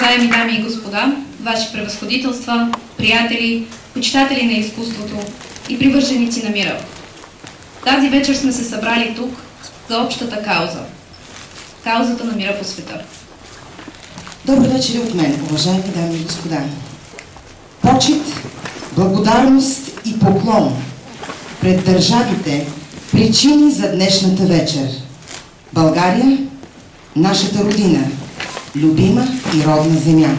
Уважаеми дами и господа, ваши превъзходителства, приятели, почитатели на изкуството и привърженици на мира. Тази вечер сме се събрали тук за общата кауза. Каузата на мира по света. Добър вечер от мен, уважаеми дами и господа. Почит, благодарност и поклон пред държавите, причини за днешната вечер. България, нашата родина, любима и родна земя.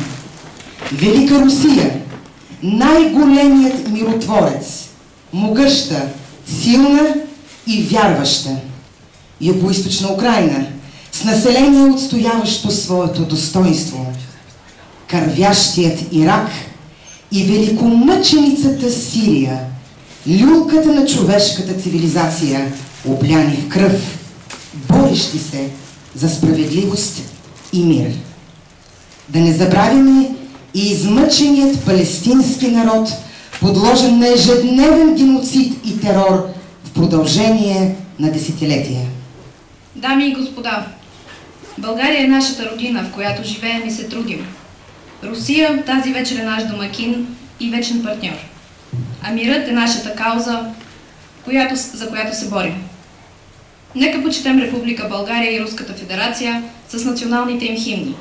Велика Русия, най-големият миротворец, могъща, силна и вярваща. Югоизточна Украйна, с население отстояващо своето достоинство. Кървящият Ирак и великомъченицата Сирия, люлката на човешката цивилизация, обляни в кръв, борещи се за справедливост и мир. Да не забравяме и измъченият палестински народ, подложен на ежедневен геноцид и терор в продължение на десетилетия. Дами и господа, България е нашата родина, в която живеем и се трудим. Русия тази вечер е наш домакин и вечен партньор. А мирът е нашата кауза, за която се борим. Нека почетем Република България и Руската федерация с националните им химни.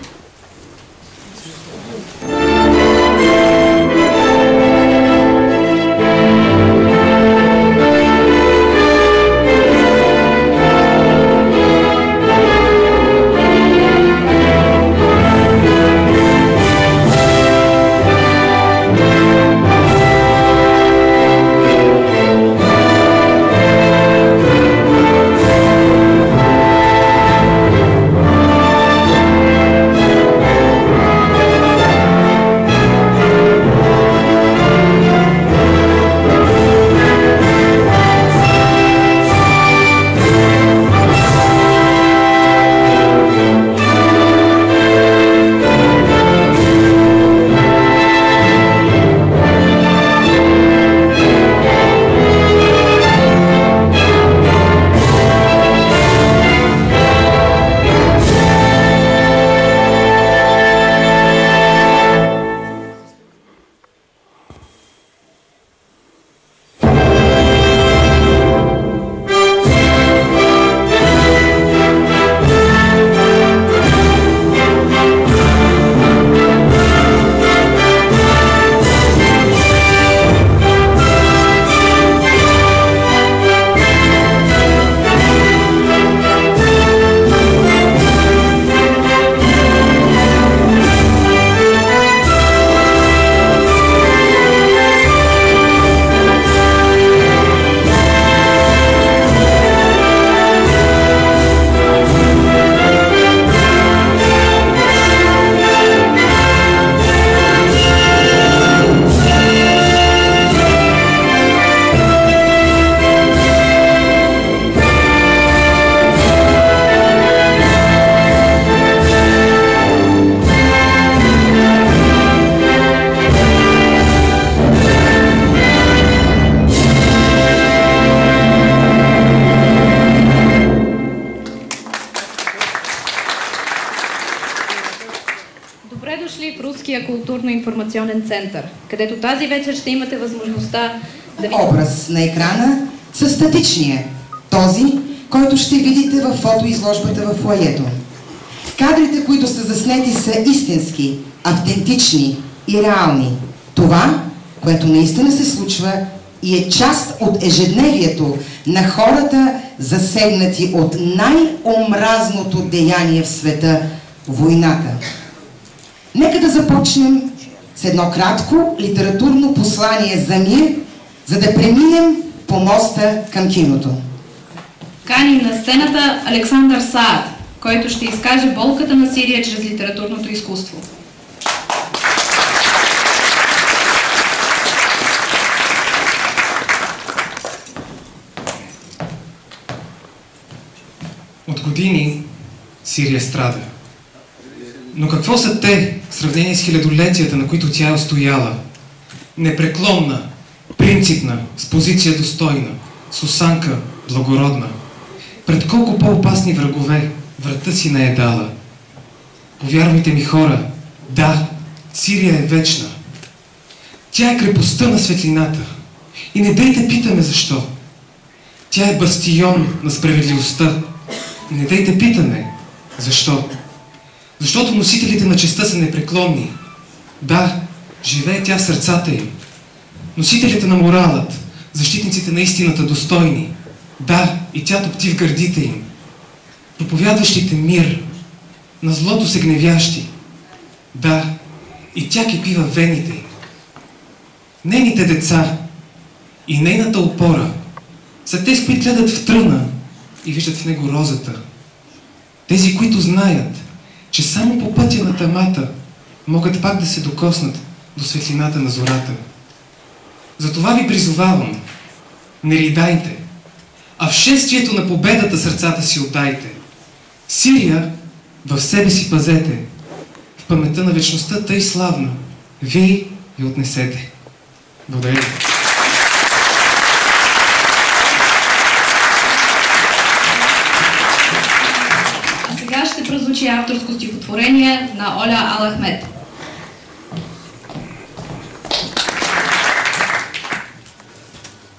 Културно-информационен център, където тази вечер ще имате възможността да видите образ на екрана с статичния, този, който ще видите в фотоизложбата в фоайето. Кадрите, които са заснети, са истински, автентични и реални. Това, което наистина се случва и е част от ежедневието на хората, засегнати от най-омразното деяние в света – войната. Нека да започнем с едно кратко литературно послание за мир, за да преминем по моста към киното. Каним на сцената Александър Саад, който ще изкаже болката на Сирия чрез литературното изкуство. От години Сирия страда. Но какво са те в сравнение с хилядолетията, на които тя е устояла? Непреклонна, принципна, с позиция достойна, с осанка благородна. Пред колко по-опасни врагове врата си не е дала. Повярвайте ми, хора, Да, Сирия е вечна. Тя е крепостта на светлината. И не дейте питаме защо. Тя е бастион на справедливостта. И не дейте питаме защо. Защото носителите на честта са непреклонни. Да, живее тя в сърцата им. Носителите на моралът, защитниците на истината достойни. Да, и тя топти в гърдите им. Проповядващите мир, на злото се гневящи. Да, и тя кипи във вените им. Нейните деца и нейната опора са тези, които гледат в тръна и виждат в него розата. Тези, които знаят, че само по пътя на тъмата могат пак да се докоснат до светлината на зората. Затова ви призовавам, не ридайте, а в шествието на победата сърцата си отдайте. Сирия в себе си пазете, в паметта на вечността тъй славна, вие я отнесете. Благодаря ви. А сега ще прозвучи авторско стихотворение на Оля Алахмед.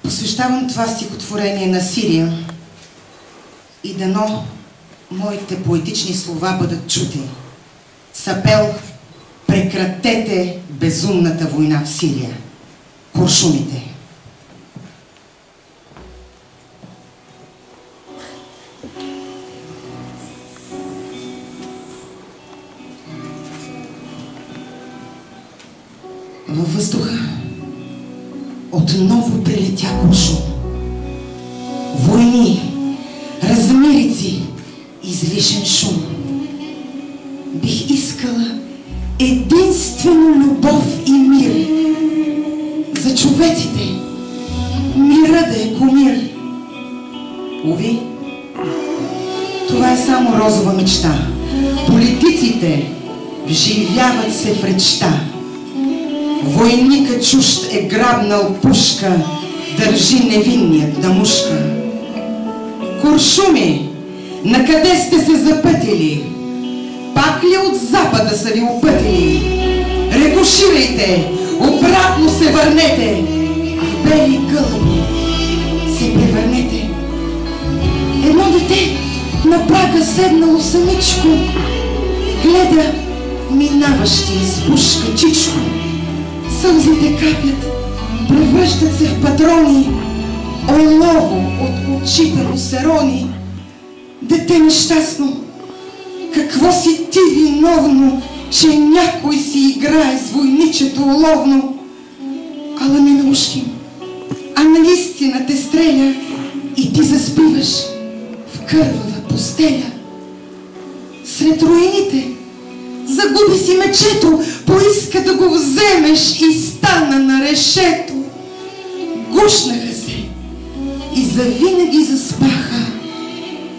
Посвещавам това стихотворение на Сирия и дано моите поетични слова бъдат чути. С апел: прекратете безумната война в Сирия. Куршумите. Във въздуха отново прилетя куршум. Войни, размирици, излишен шум. Бих искала единствено любов и мир. За човеците мира да е кумир. Уви, това е само розова мечта. Политиците вживяват се в речта. Войника чужд е грабнал пушка, държи невинният на мушка. Куршуми, накъде сте се запътили? Пак ли от запада са ви опътили? Рекоширайте, обратно се върнете, в бели гълъби се превърнете. Едно дете на прага седнало самичко, гледа минаващи с пушка чичко. Сълзите капят, превръщат се в патрони, олово от очите му се рони. Дете нещастно, какво си ти виновно, че някой си играе с войничето уловно? Ала не наушким, а наистина те стреля и ти заспиваш в кървава постеля. Сред руините загуби си мечето, поиска да го вземеш и стана на решето. Гушнаха се и завинаги заспаха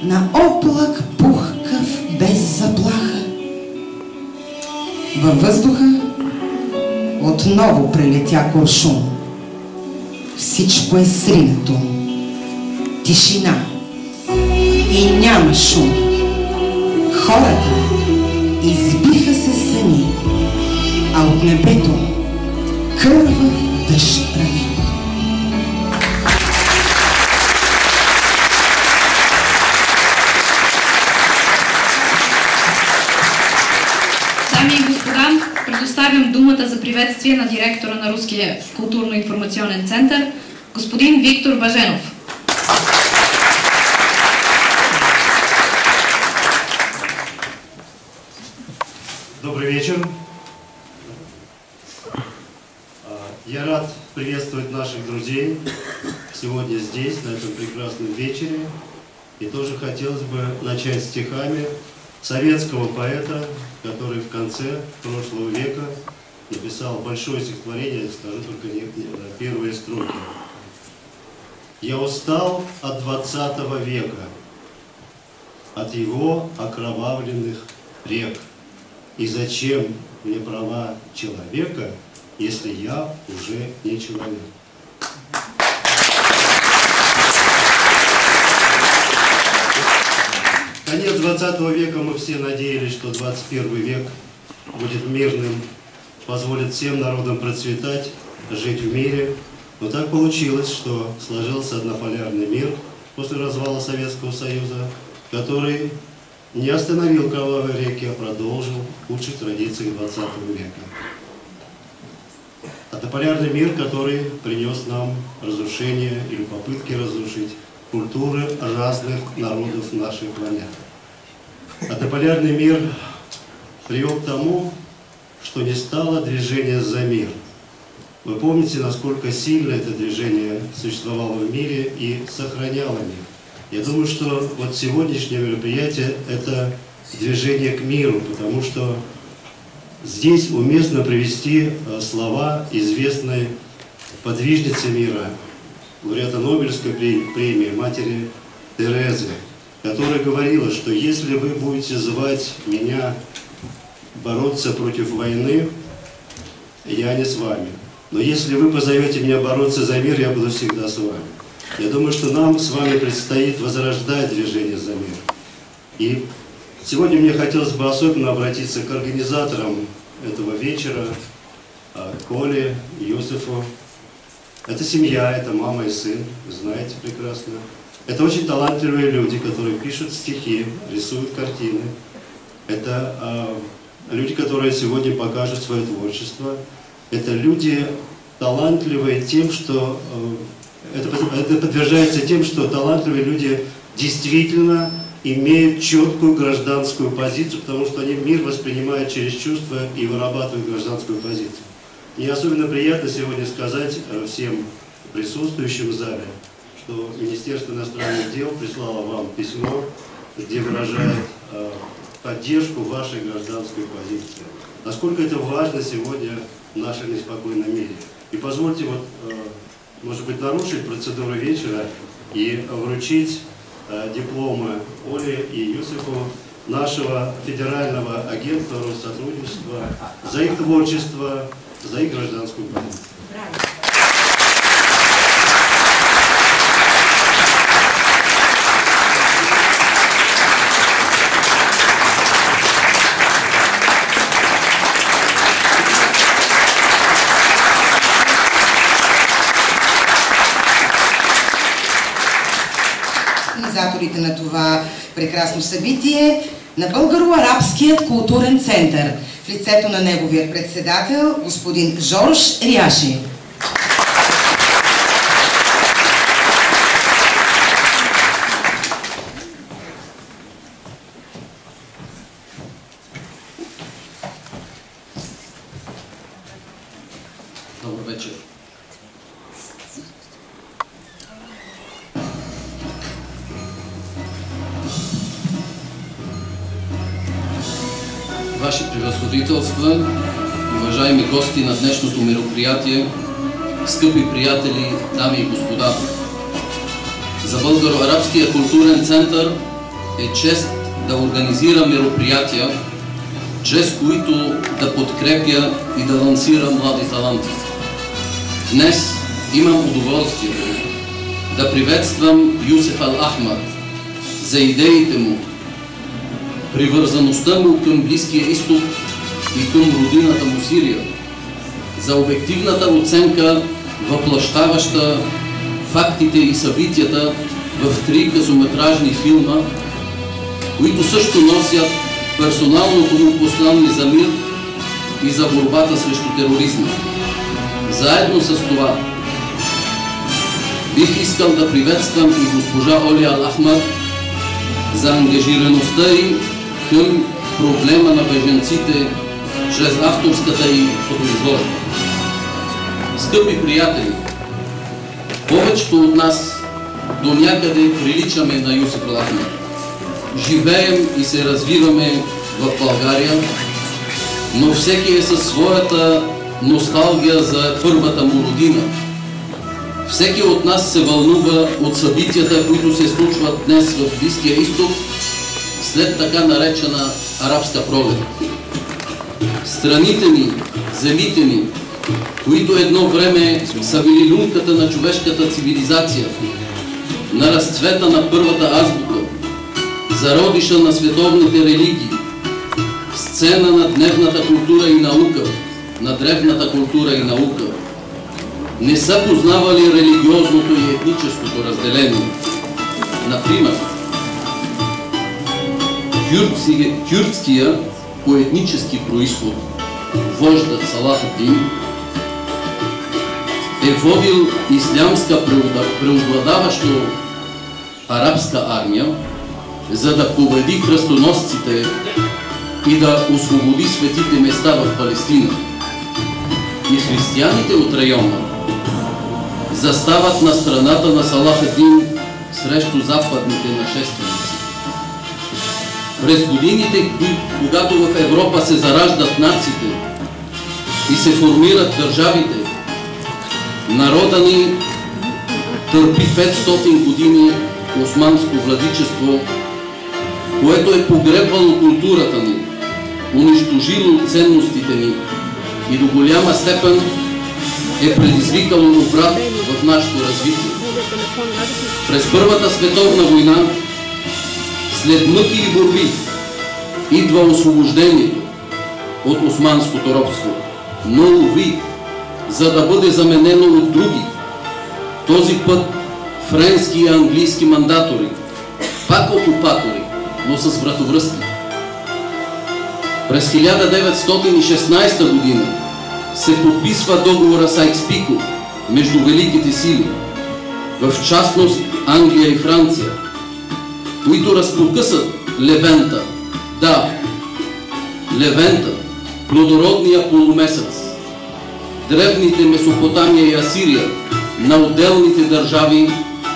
на облак пухкав без заплаха. Във въздуха отново прелетя куршум. Всичко е сринато. Тишина и няма шум. Хората избиха се сами, а от небето кървав дъжд прави. Дами и господа, предоставям думата за приветствие на директора на Руския културно-информационен център, господин Виктор Баженов. Добрый вечер. Я рад приветствовать наших друзей сегодня здесь, на этом прекрасном вечере. И тоже хотелось бы начать стихами советского поэта, который в конце прошлого века написал большое стихотворение, скажу только первые строки. «Я устал от 20 века, от его окровавленных рек. И зачем мне права человека, если я уже не человек?» Конец 20 века мы все надеялись, что 21 век будет мирным, позволит всем народам процветать, жить в мире. Но так получилось, что сложился однополярный мир после развала Советского Союза, который не остановил кровавые реки, а продолжил худшие традиции 20 века. Однополярный мир, который принес нам разрушение или попытки разрушить культуры разных народов нашей планеты. Однополярный мир привел к тому, что не стало движения за мир. Вы помните, насколько сильно это движение существовало в мире и сохраняло мир. Я думаю, что вот сегодняшнее мероприятие – это движение к миру, потому что здесь уместно привести слова известной подвижницы мира, лауреата Нобелевской премии, матери Терезы, которая говорила, что если вы будете звать меня бороться против войны, я не с вами. Но если вы позовете меня бороться за мир, я буду всегда с вами. Я думаю, что нам с вами предстоит возрождать движение за мир. И сегодня мне хотелось бы особенно обратиться к организаторам этого вечера, к Оле, Юсефу. Это семья, это мама и сын, знаете прекрасно. Это очень талантливые люди, которые пишут стихи, рисуют картины. Это люди, которые сегодня покажут свое творчество. Это люди талантливые тем, что... Это подтверждается тем, что талантливые люди действительно имеют четкую гражданскую позицию, потому что они мир воспринимают через чувства и вырабатывают гражданскую позицию. Мне особенно приятно сегодня сказать всем присутствующим в зале, что Министерство иностранных дел прислало вам письмо, где выражает поддержку вашей гражданской позиции. Насколько это важно сегодня в нашем неспокойном мире. И позвольте, может быть, нарушить процедуру вечера и вручить дипломы Оле и Юсефу нашего федерального агентства Россотрудничества за их творчество, за их гражданскую позицию. Организаторите на това прекрасно събитие на Българо-арабският културен център в лицето на неговия председател господин Жорж Рияши. Добър вечер. Ваши превъзходителства, уважаеми гости на днешното мероприятие, скъпи приятели, дами и господа. За Българо-арабския културен център е чест да организира мероприятия, чрез които да подкрепя и да лансира млади таланти. Днес имам удоволствието да приветствам Юсеф Ал-Ахмад за идеите му, привързаността му към Близкия изток и към родината му Сирия, за обективната оценка, въплъщаваща фактите и събитията в 3 късометражни филма, които също носят персоналното му послание за мир и за борбата срещу тероризма. Заедно с това бих искал да приветствам и госпожа Оля Ал-Ахмад за ангажираността й към проблема на бежанците чрез авторската й фотоизложба. Скъпи приятели, повечето от нас до някъде приличаме на Юсеф Ал-Ахмад. Живеем и се развиваме в България, но всеки е със своята носталгия за първата му родина. Всеки от нас се вълнува от събитията, които се случват днес в Близкия изток, след така наречена арабска пролет. Страните ни, земите ни, които едно време са били люмката на човешката цивилизация, на разцвета на първата азбука, зародиша на световните религии, сцена на дневната култура и наука, на древната култура и наука, не са познавали религиозното и етническото разделение. Например, кюрдския по етнически произход вождът Салах ад-Дин е водил ислямска преобладаващо арабска армия, за да победи кръстоносците и да освободи светите места в Палестина. И християните от района застават на страната на Салах ад-Дин срещу западните нашественици. През годините, когато в Европа се зараждат нациите и се формират държавите, народа ни търпи 500 години османско владичество, което е погребвало културата ни, унищожило ценностите ни и до голяма степен е предизвикало обрат в нашето развитие. През Първата световна война, след мъки и борби, идва освобождението от османското робство, но уви, за да бъде заменено от други, този път френски и английски мандатори, пак окупатори, но с вратовръзки. През 1916 година се подписва договора Сайкс-Пикот между великите сили, в частност Англия и Франция, които разпокъсат Левента. Да, Левента, плодородния полумесец, древните Месопотамия и Асирия на отделните държави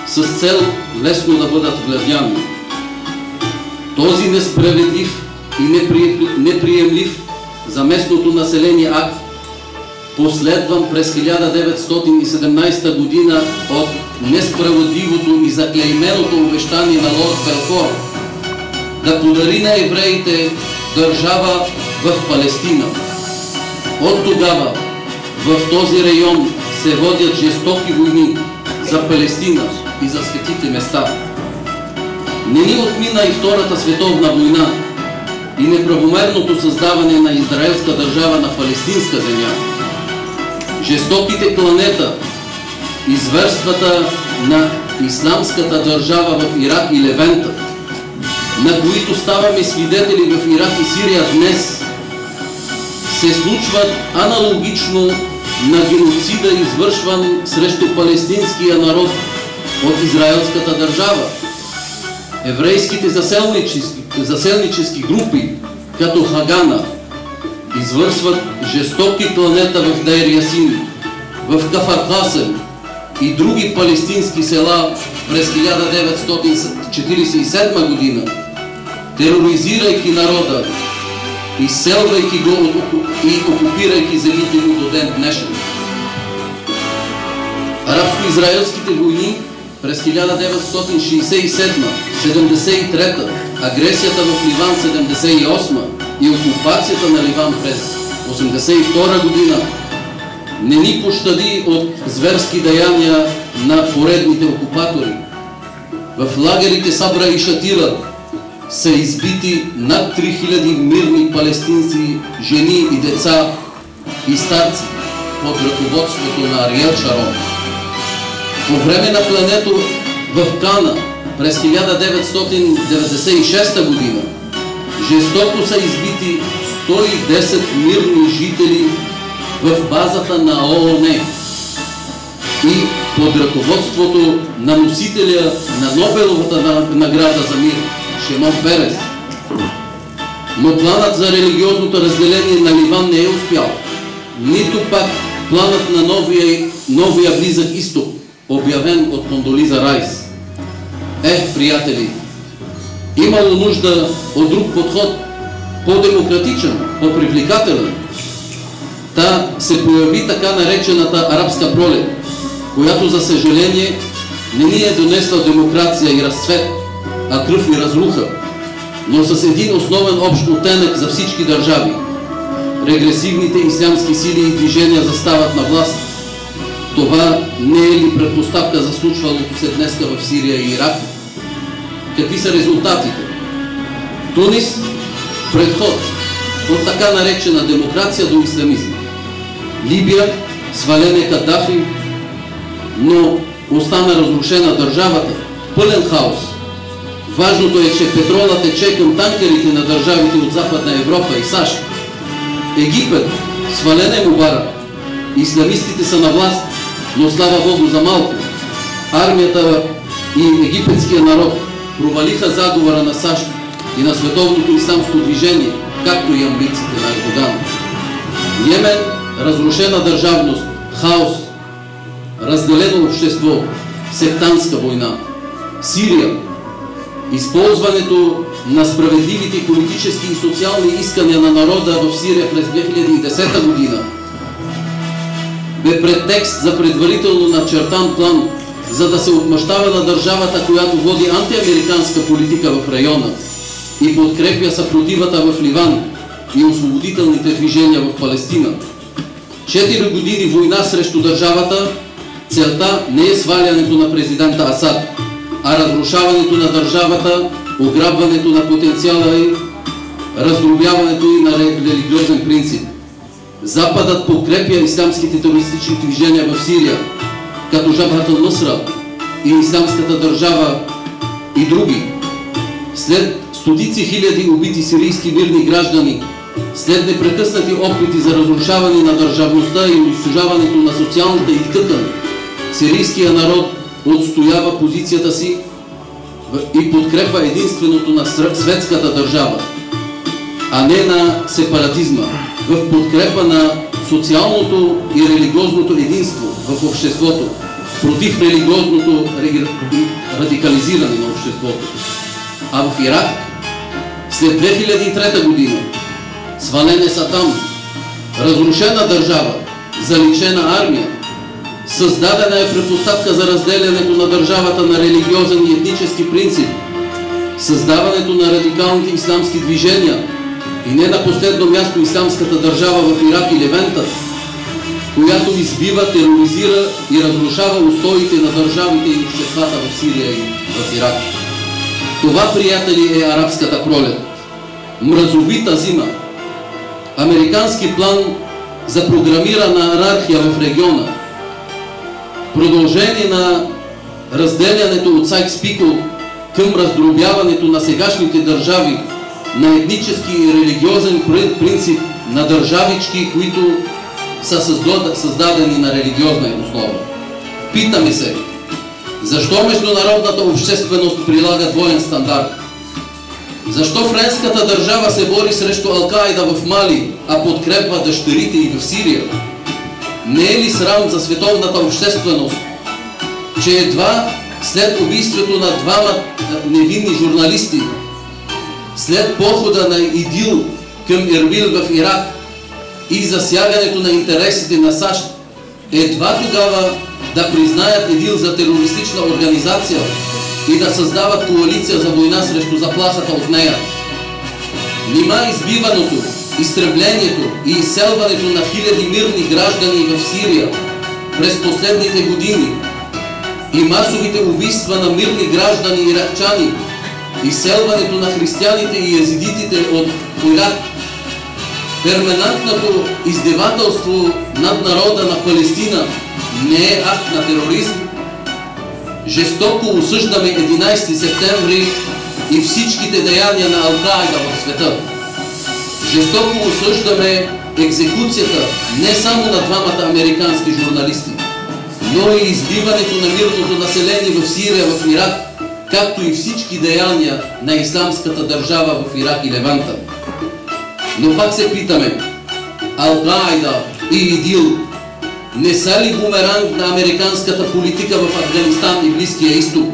с цел лесно да бъдат владяни. Този несправедлив и неприемлив за местното население акт, последван през 1917 година от несправедливото и заклейменото обещание на лорд Белфор да подари на евреите държава в Палестина. От тогава в този район се водят жестоки войни за Палестина и за светите места. Не ни отмина и Втората световна война и неправомерното създаване на израелска държава на палестинска земя. Жестоките кланета и зверствата на исламската държава в Ирак и Левента, на които ставаме свидетели в Ирак и Сирия днес, се случват аналогично на геноцида, извършван срещу палестинския народ от израелската държава. Еврейските заселнически групи, като Хагана, извършват жестоки кланета в Дейр Ясин, в Кафар Касем и други палестински села през 1947 година, тероризирайки народа, изселвайки го и окупирайки земите му до ден днешен. Арабско-израелските войни през 1967-73, агресията в Ливан 78 и окупацията на Ливан през 1982 година не ни пощади от зверски даяния на поредните окупатори. В лагерите Сабра и Шатила са избити над 3000 мирни палестинци, жени и деца и старци под ръководството на Ариел Шарон. По време на клането в Кана през 1996 година жестоко са избити 110 мирни жители в базата на ООН и под ръководството на носителя на Нобеловата награда за мир Шимон Перес. Но планът за религиозното разделение на Ливан не е успял. Нито пак планът на новия Близък изток, обявен от Кондолиза Райс. Приятели, имало нужда от друг подход, по-демократичен, по-привлекателен. Та се появи така наречената арабска пролет, която за съжаление не ни е донесла демокрация и разцвет, а кръв и разруха, но с един основен общ оттенък за всички държави. Регресивните ислямски сили и движения застават на власт. Това не е ли предпоставка за случвалото се днеска в Сирия и Ирак? Какви са резултатите? Тунис – предход. от така наречена демокрация до исламизъм. Либия, свален е Кадафи, но остана разрушена държавата, пълен хаос. Важното е, че петрола тече към танкерите на държавите от Западна Европа и САЩ. Египет, свален е Мубарак. Исламистите са на власт, но слава Богу за малко. Армията и египетския народ провалиха заговора на САЩ и на световното исламско движение, както и амбициите на Ердоган. Йемен, разрушена държавност, хаос, разделено общество, сектантска война. Сирия, използването на справедливите политически и социални искания на народа в Сирия през 2010 година бе претекст за предварително начертан план, за да се отмъщава на държавата, която води антиамериканска политика в района и подкрепя съпротивата в Ливан и освободителните движения в Палестина. 4 години война срещу държавата, целта не е свалянето на президента Асад, а разрушаването на държавата, ограбването на потенциала и раздробяването и на религиозен принцип. Западът подкрепя ислямските терористични движения в Сирия, като Жабхат ал-Нусра и Ислямската държава и други. След стотици хиляди убити сирийски мирни граждани, след непрекъснати опити за разрушаване на държавността и унищожаването на социалната и тъкан, сирийския народ отстоява позицията си и подкрепа единственото на светската държава, а не на сепаратизма, в подкрепа на социалното и религиозното единство в обществото, против религиозното радикализиране на обществото. А в Ирак, след 2003 година, свален е Садам, разрушена държава, заличена армия, създадена е предпоставка за разделянето на държавата на религиозен и етнически принцип, създаването на радикалните исламски движения и не на последно място исламската държава в Ирак и Левента, която избива, тероризира и разрушава устоите на държавите и обществата в Сирия и в Ирак. Това, приятели, е арабската пролет. Мразовита зима. Американски план за програмирана анархия в региона. Продължение на разделянето от Сайкс-Пикъл към раздробяването на сегашните държави на етнически и религиозен принцип на държавички, които са създадени на религиозна основа. Питаме се, защо международната общественост прилага двоен стандарт? Защо френската държава се бори срещу Ал-Каида в Мали, а подкрепва дъщерите и в Сирия? Не е ли срам за световната общественост, че едва след убийството на двама невинни журналисти, след похода на ИДИЛ към Ербил в Ирак и засягането на интересите на САЩ, едва тогава да признаят ИДИЛ за терористична организация и да създават коалиция за война срещу заплахата от нея? Нима избиването, изтреблението и изселването на хиляди мирни граждани в Сирия през последните години и масовите убийства на мирни граждани иракчани, изселването на християните и езидитите от Ирак, перманентното издевателство над народа на Палестина не е акт на тероризм? Жестоко осъждаме 11 септември и всичките деяния на Ал-Каида в света. Жестоко осъждаме екзекуцията не само на двамата американски журналисти, но и избиването на мирното население в Сирия, в Ирак, както и всички деяния на исламската държава в Ирак и Леванта. Но пак се питаме, Ал-Каида и ИДИЛ не са ли бумеранг на американската политика в Афганистан и Близкия изток?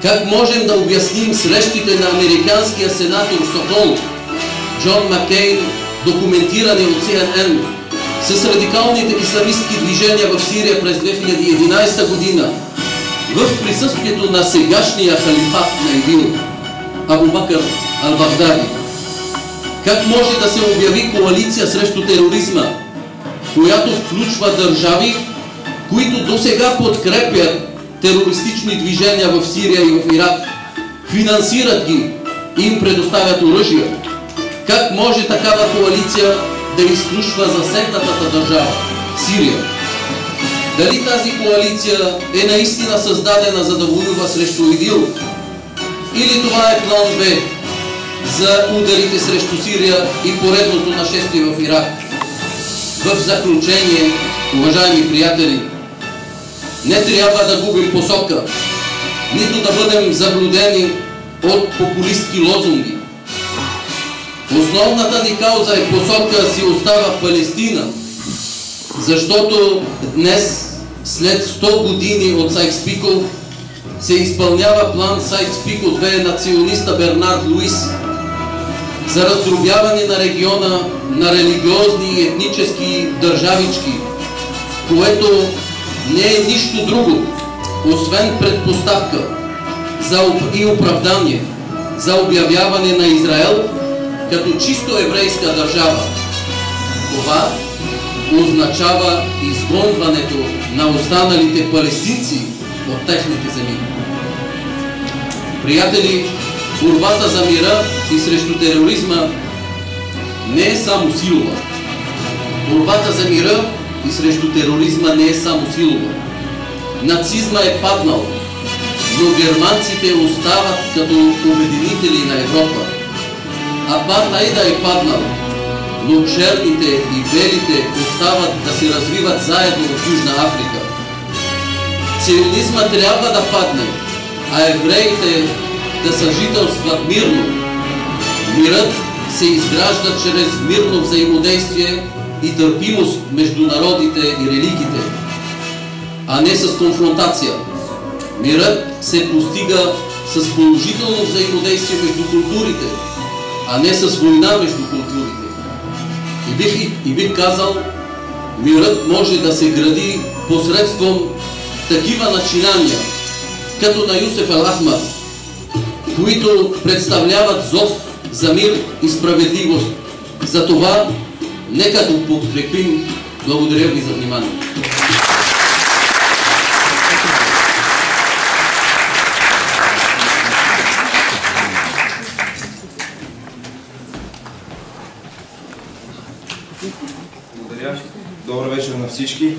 Как можем да обясним срещите на американския сенатор Сокол, Джон Маккейн, документирани от CNN, с радикалните исламистки движения в Сирия през 2011 година, в присъствието на сегашния халифат на ИДИЛ, Абу Бакър ал-Багдади? Как може да се обяви коалиция срещу тероризма, която включва държави, които досега подкрепят терористични движения в Сирия и в Ирак, финансират ги и им предоставят оръжия? Как може такава коалиция да изключва засегнатата държава Сирия? Дали тази коалиция е наистина създадена за да воюва срещу ИДИЛ? Или това е план Б за ударите срещу Сирия и поредното нашествие в Ирак? В заключение, уважаеми приятели, не трябва да губим посока, нито да бъдем заблудени от популистки лозунги. Основната ни кауза и посока си остава Палестина, защото днес, след 100 години от Сайкс-Пико, се изпълнява план Сайкс-Пико 2 на циониста Бернард Луис за раздробяване на региона на религиозни и етнически държавички, което не е нищо друго, освен предпоставка и оправдание за обявяване на Израел като чисто еврейска държава. Това означава изгонването на останалите палестинци от техните земи. Приятели, борбата за мира и срещу тероризма не е само силова. Борбата за мира и срещу тероризма не е само силова. Нацизма е паднал, но германците остават като обединители на Европа. Апартайда е паднал, но черните и белите остават да се развиват заедно в Южна Африка. Ционизма трябва да падне, а евреите да съжителстват мирно. Мирът се изгражда чрез мирно взаимодействие и търпимост между народите и религиите, а не с конфронтация. Мирът се постига с положително взаимодействие между културите, а не с война между културите. И бих казал, мирът може да се гради посредством такива начинания, като на Юсеф Ал-Ахмад, които представляват зов за мир и справедливост. Затова нека да подкрепим. Благодаря ви за вниманието. Благодаря. Добър вечер на всички.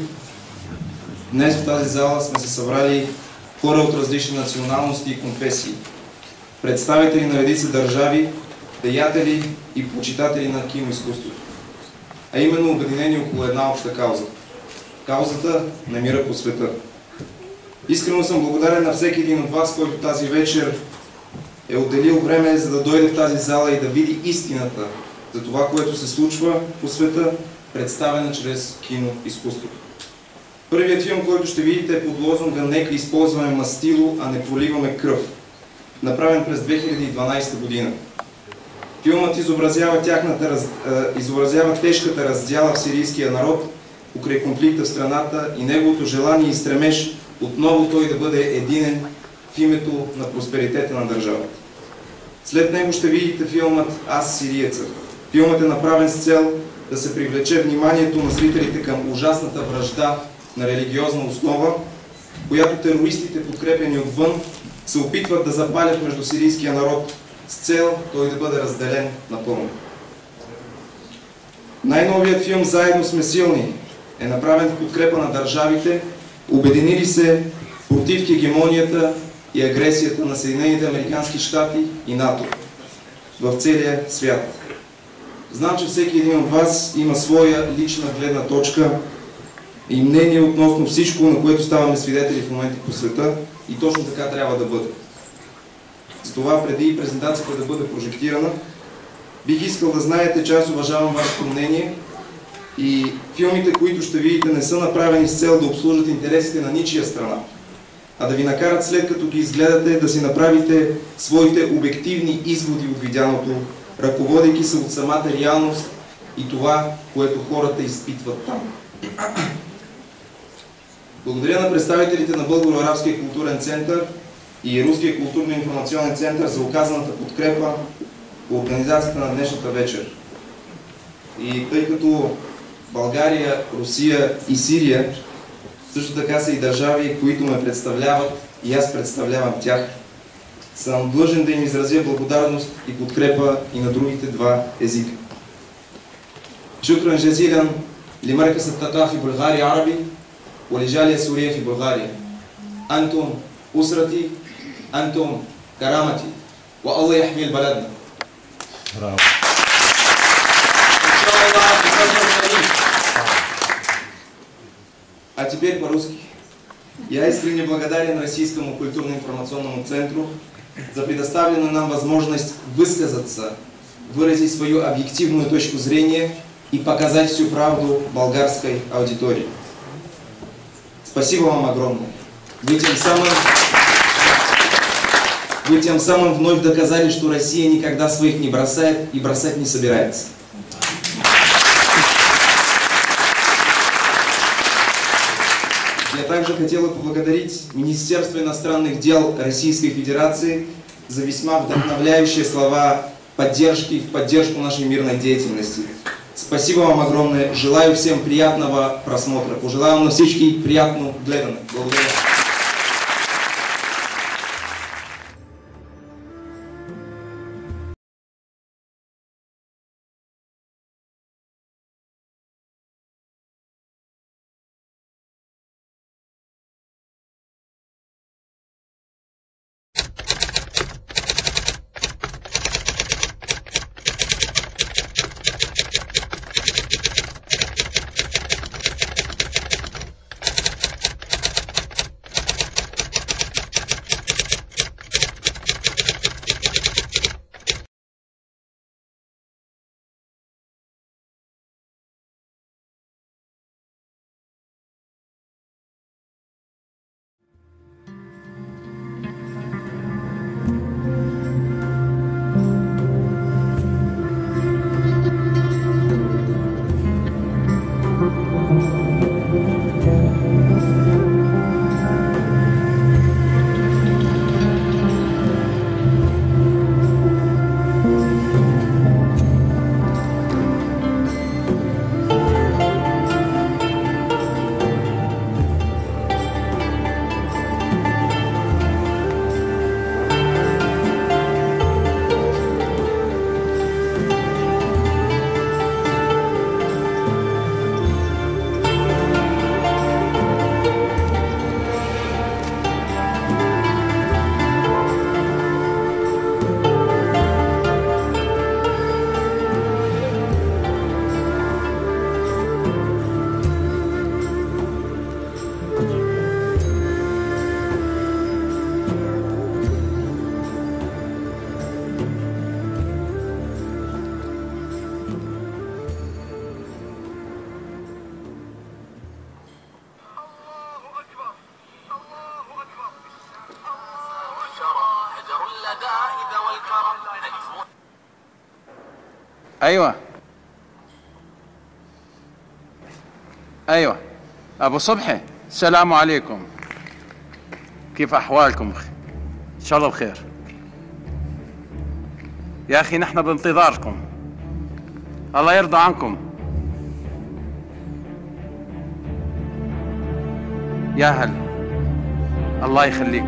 Днес в тази зала сме се събрали хора от различни националности и конфесии, представители на редица държави, деятели и почитатели на киноизкуството, а именно обединени около една обща кауза – каузата на мира по света. Искрено съм благодарен на всеки един от вас, който тази вечер е отделил време, за да дойде в тази зала и да види истината за това, което се случва по света, представена чрез киноизкуството. Първият филм, който ще видите, е под лозунга „Нека използваме мастило, а не проливаме кръв“, направен през 2012 година. Филмът изобразява тежката раздяла в сирийския народ покрай конфликта в страната и неговото желание и стремеж отново той да бъде единен в името на просперитета на държавата. След него ще видите филмът „Аз сириеца“. Филмът е направен с цел да се привлече вниманието на зрителите към ужасната вражда на религиозна основа, която терористите, подкрепени отвън, се опитват да запалят между сирийския народ с цел той да бъде разделен напълно. Най-новият филм „Заедно сме силни“ е направен в подкрепа на държавите, обединили се против хегемонията и агресията на Съединените американски щати и НАТО в целия свят. Знам, че всеки един от вас има своя лична гледна точка и мнение относно всичко, на което ставаме свидетели в момента по света, и точно така трябва да бъде. С това, преди презентацията да бъде прожектирана, бих искал да знаете, че аз уважавам вашето мнение и филмите, които ще видите, не са направени с цел да обслужат интересите на ничия страна, а да ви накарат, след като ги изгледате, да си направите своите обективни изводи от видяното, ръководейки се от самата реалност и това, което хората изпитват там. Благодаря на представителите на Българо-арабския културен център и Руския културно-информационен център за оказаната подкрепа по организацията на днешната вечер. И тъй като България, Русия и Сирия също така са и държави, които ме представляват и аз представлявам тях, съм длъжен да им изразя благодарност и подкрепа и на другите два езика. شكرا جزيلا لمركز الثقافي البلغاري العربي ولجالية السورية في بلغاريا. أنتم أسرتي، أنتم كرامتي، والله يحمي بلدنا. А теперь по-русски. Я искренне благодарен Российскому культурно-информационному центру за предоставленную нам возможность высказаться, выразить свою объективную точку зрения и показать всю правду болгарской аудитории. Спасибо вам огромное. Вы тем самым вновь доказали, что Россия никогда своих не бросает и бросать не собирается. Я также хотел бы поблагодарить Министерство иностранных дел Российской Федерации за весьма вдохновляющие слова поддержки в поддержку нашей мирной деятельности. Спасибо вам огромное. Желаю всем приятного просмотра. Пожелаю вам на всички приятно гледане. Благодаря. أيوة أبو صبحي، السلام عليكم. كيف أحوالكم؟ إن شاء الله بخير. يا أخي نحن بانتظاركم، الله يرضى عنكم. يا هلا، الله يخليك.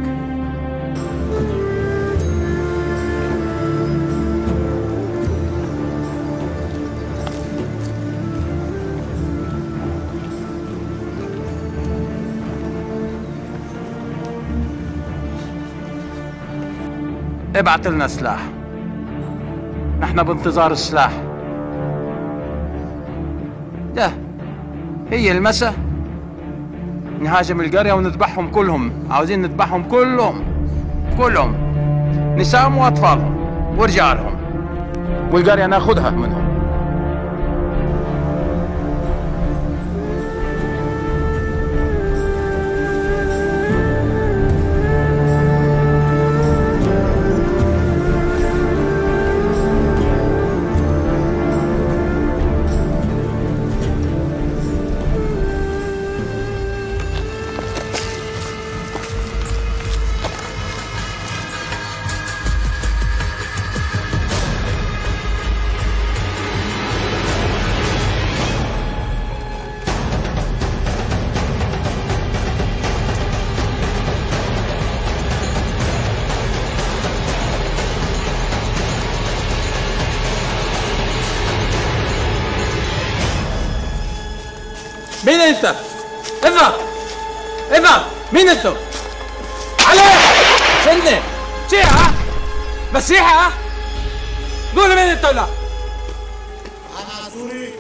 ابعت لنا سلاح، نحن بانتظار السلاح. ده هي المسا نهاجم القرية ونذبحهم كلهم، عاوزين نذبحهم كلهم، نسائهم واطفالهم ورجالهم، والقرية ناخذها منهم. مين انت؟ اذهب اذهب، مين انتم؟ علي شني شيعة مسيحة؟ قولوا مين انتم؟ لا أنا سوري.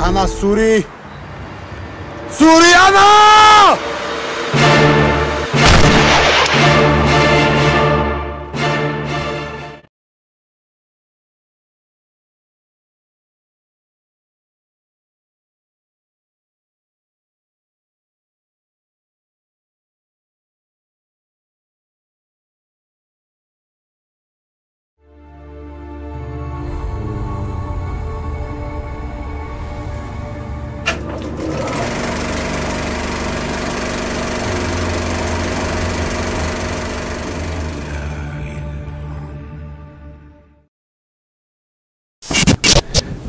أنا سوري. سوري أنا!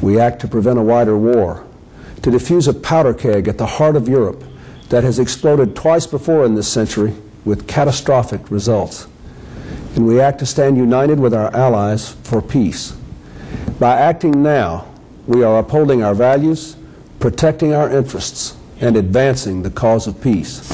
We act to prevent a wider war, to defuse a powder keg at the heart of Europe that has exploded twice before in this century with catastrophic results. And we act to stand united with our allies for peace. By acting now, we are upholding our values, protecting our interests, and advancing the cause of peace.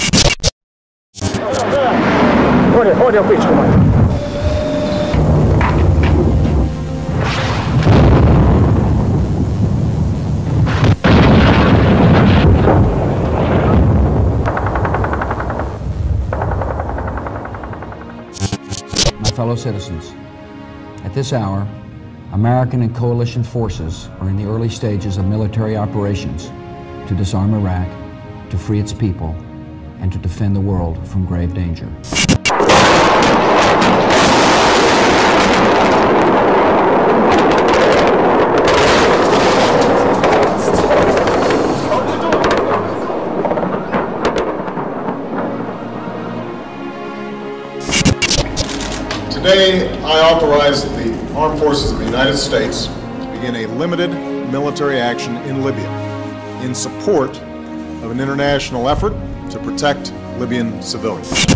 Fellow citizens, at this hour, American and coalition forces are in the early stages of military operations to disarm Iraq, to free its people, and to defend the world from grave danger. Today, I authorize the Armed Forces of the United States to begin a limited military action in Libya in support of an international effort to protect Libyan civilians.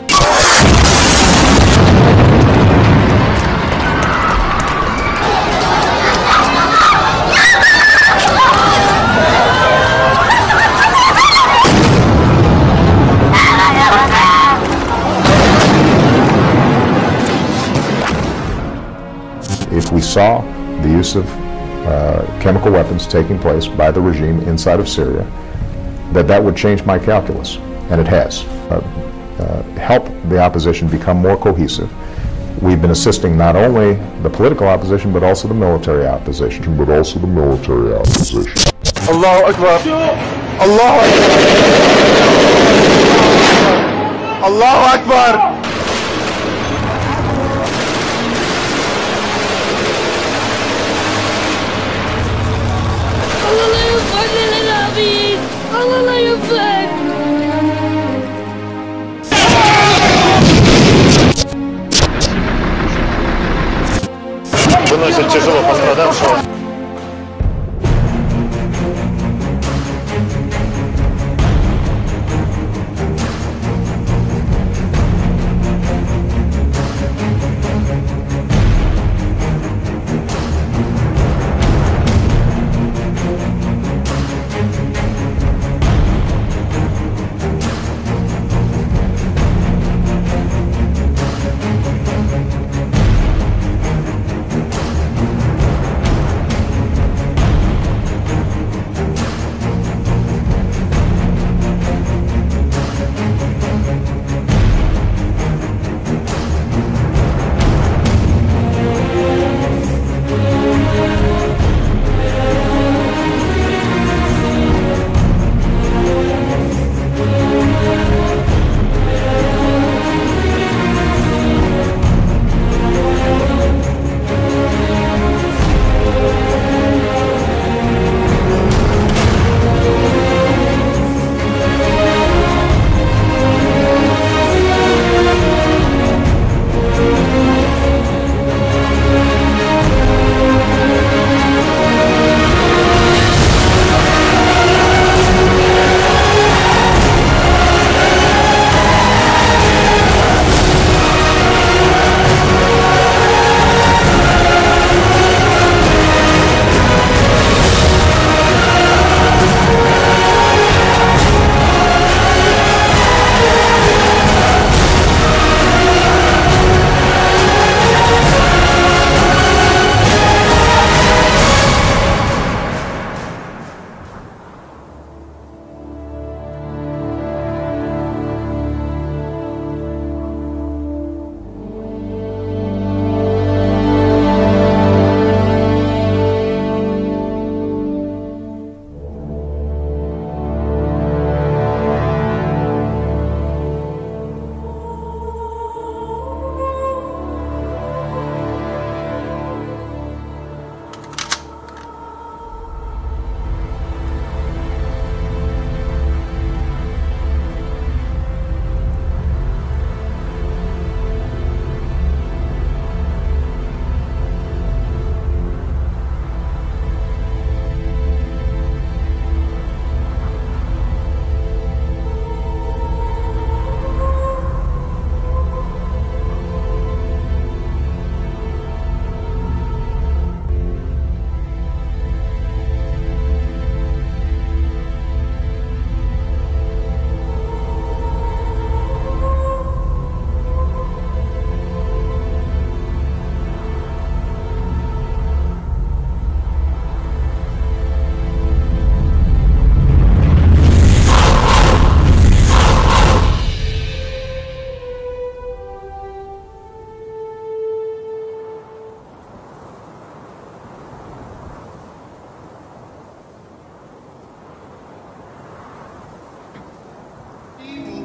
If we saw the use of chemical weapons taking place by the regime inside of Syria, that would change my calculus, and it has. Help the opposition become more cohesive. We've been assisting not only the political opposition, but also the military opposition. Allahu Akbar! Allahu Akbar! Allahu Akbar! Выносят тяжело пострадавшего.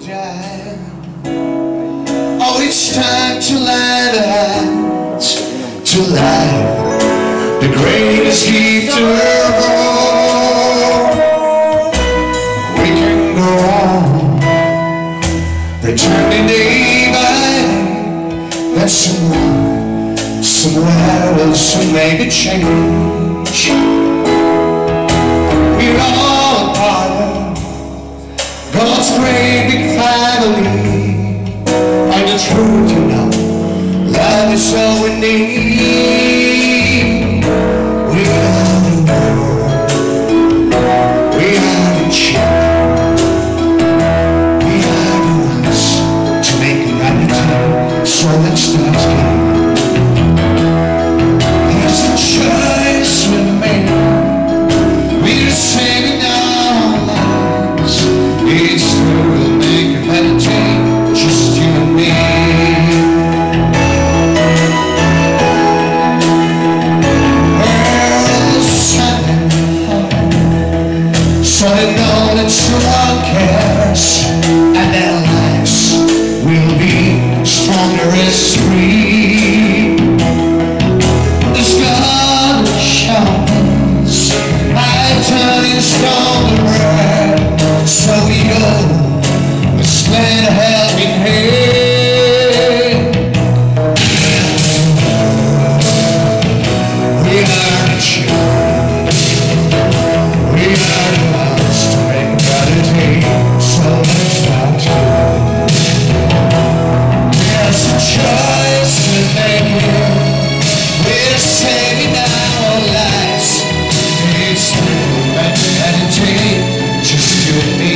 die. Oh, it's time to lend a hand to life, the greatest gift of all. We can go on, pretending day by day that someone, somewhere else will make a change. We're all a part of God's great big family. And the truth, you know, love is all we need. We are the world, we are the children, we are the ones to make a reality. So let's start again. There's a choice we made. We're saving our lives. It's true, we'll make a better day, just you and me. Well, Sunday night, so they know that someone cares, and their lives will be stronger as free. There's God will show us, I turn in stone to red, so we go, let's lend a helping hand. We are the children, we are the ones to make a better day, so let's start together. There's a choice to make here, we're saving our lives. It's true, and better day, just you and me.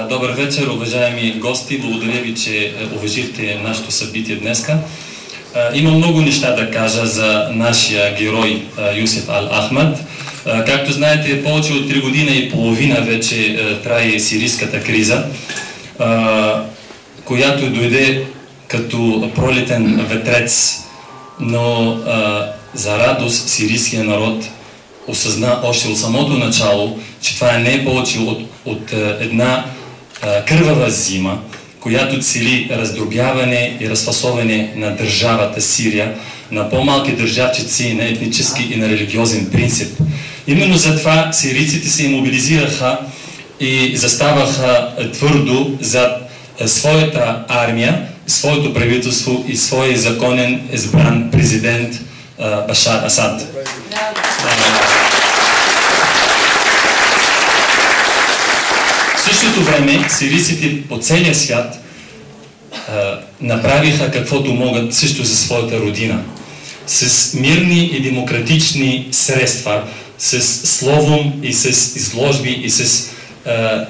Добър вечер, уважаеми гости. Благодаря ви, че уважихте нашето събитие днеска. Има много неща да кажа за нашия герой Юсеф Ал-Ахмад. Както знаете, повече от 3 години и половина вече трае сирийската криза, която дойде като пролетен ветрец, но за радост сирийския народ осъзна още от самото начало, че това не е повече от една кървава зима, която цели раздробяване и разфасоване на държавата Сирия, на по-малки държавчици на етнически и на религиозен принцип. Именно затова сирийците се мобилизираха и заставаха твърдо зад своята армия, своето правителство и своя законен избран президент Башар Асад. В същото време сирийците по целия свят направиха каквото могат също за своята родина. С мирни и демократични средства, с словом и с изложби и с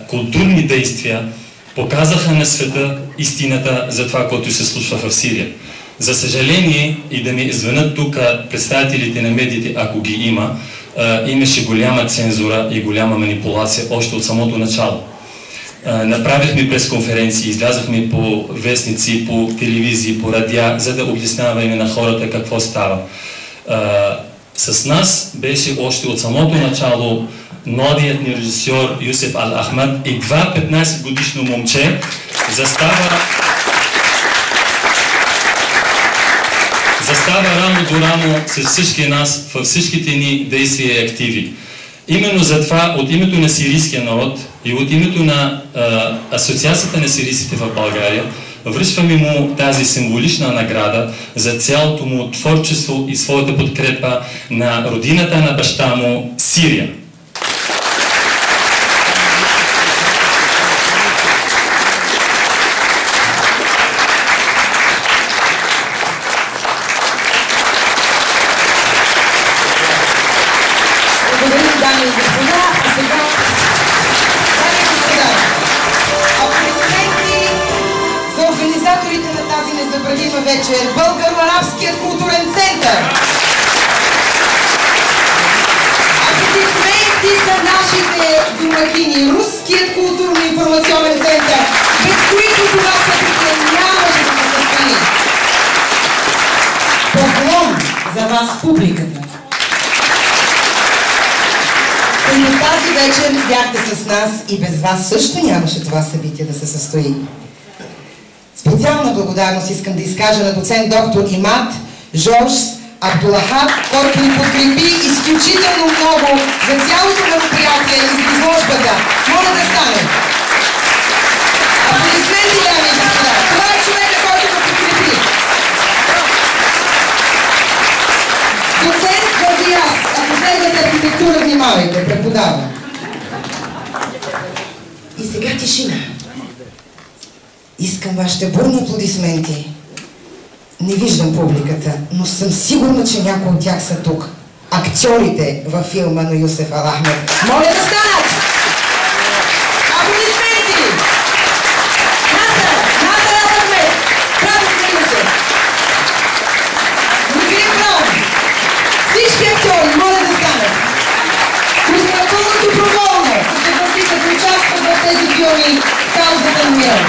културни действия показаха на света истината за това, което се случва в Сирия. За съжаление, и да ми извънат тук представителите на медиите, ако ги има, имаше голяма цензура и голяма манипулация още от самото начало. Направихме пресконференции, излязахме по вестници, по телевизии, по радиа, за да обясняваме на хората какво става. С нас беше още от самото начало младият ни режисьор Юсеф Ал-Ахмад, едва 15 годишно момче, застава рамо до рамо с всички нас във всичките ни действия и активи. Именно затова от името на сирийския народ и от името на Асоциацията на сирийците в България връчваме му тази символична награда за цялото му творчество и своята подкрепа на родината на баща му Сирия. Благодарим, дами и господа. А сега, дами и господа, аплодисменти за организаторите на тази незабравима вечер, Българо-арабският културен център. Аплодисменти за нашите домакини, Руският културно-информационен център, без които това събитие нямаше да се състои. Поклон за вас, публиката. И тази вечер бяхте с нас и без вас също нямаше това събитие да се състои. Специална благодарност искам да изкажа на доцент доктор Имад Жорж Абдулахад, който ни подкрепи изключително много за цялото мероприятие и за изложбата. Моля да стане. Аплодисменти, дами и господа. Това е човека, който ме подкрепи. Доцент Гавриас, ако следвате архитектура, внимавайте, преподава. И сега тишина. Искам вашите бурни аплодисменти. Не виждам публиката, но съм сигурна, че някои от тях са тук. Актьорите във филма на Юсеф Ал-Ахмад. Моля да станат! Аплодисменти! Насър Ал-Ахмад! Правилно Юсеф! Мигрим Браун! Всички актьори, моля да станат! Които напълно доброволно се съгласиха да участват в тези филми в каузата на мира.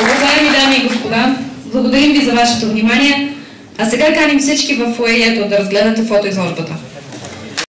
Уважаеми дами и господа, благодарим ви за вашето внимание, а сега каним всички в фоайето да разгледате фотоизложбата.